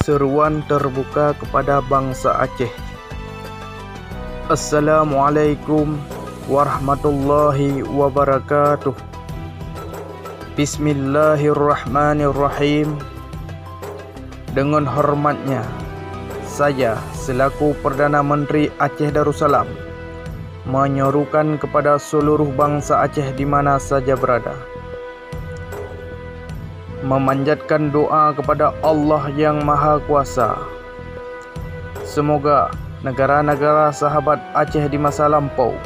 Seruan terbuka kepada bangsa Aceh. Assalamualaikum warahmatullahi wabarakatuh. Bismillahirrahmanirrahim. Dengan hormatnya, saya selaku Perdana Menteri Aceh Darussalam menyerukan kepada seluruh bangsa Aceh di mana saja berada, memanjatkan doa kepada Allah yang Maha Kuasa. Semoga negara-negara sahabat Aceh di masa lampau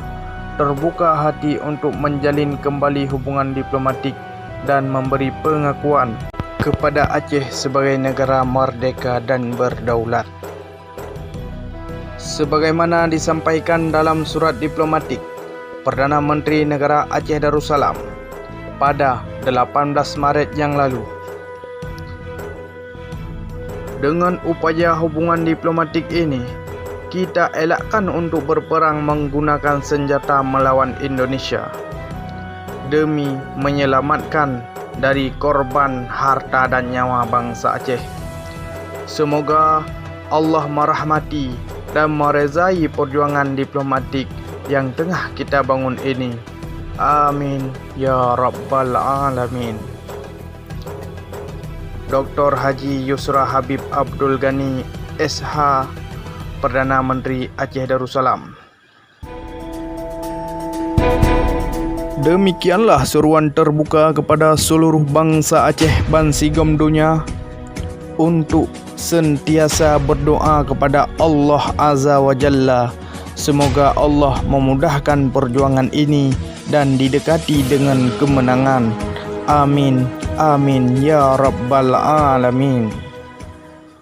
terbuka hati untuk menjalin kembali hubungan diplomatik dan memberi pengakuan kepada Aceh sebagai negara merdeka dan berdaulat. Sebagaimana disampaikan dalam surat diplomatik Perdana Menteri Negara Aceh Darussalam pada 18 Maret yang lalu. Dengan upaya hubungan diplomatik ini, kita elakkan untuk berperang menggunakan senjata melawan Indonesia demi menyelamatkan dari korban harta dan nyawa bangsa Aceh. Semoga Allah merahmati dan merezai perjuangan diplomatik yang tengah kita bangun ini. Amin ya Rabbal Alamin. Dr. Haji Yusra Habib Abdul Ghani SH, Perdana Menteri Aceh Darussalam. Demikianlah seruan terbuka kepada seluruh bangsa Aceh bansigam dunia untuk sentiasa berdoa kepada Allah Azza wa Jalla. Semoga Allah memudahkan perjuangan ini dan didekati dengan kemenangan. Amin, amin ya Rabbal Alamin.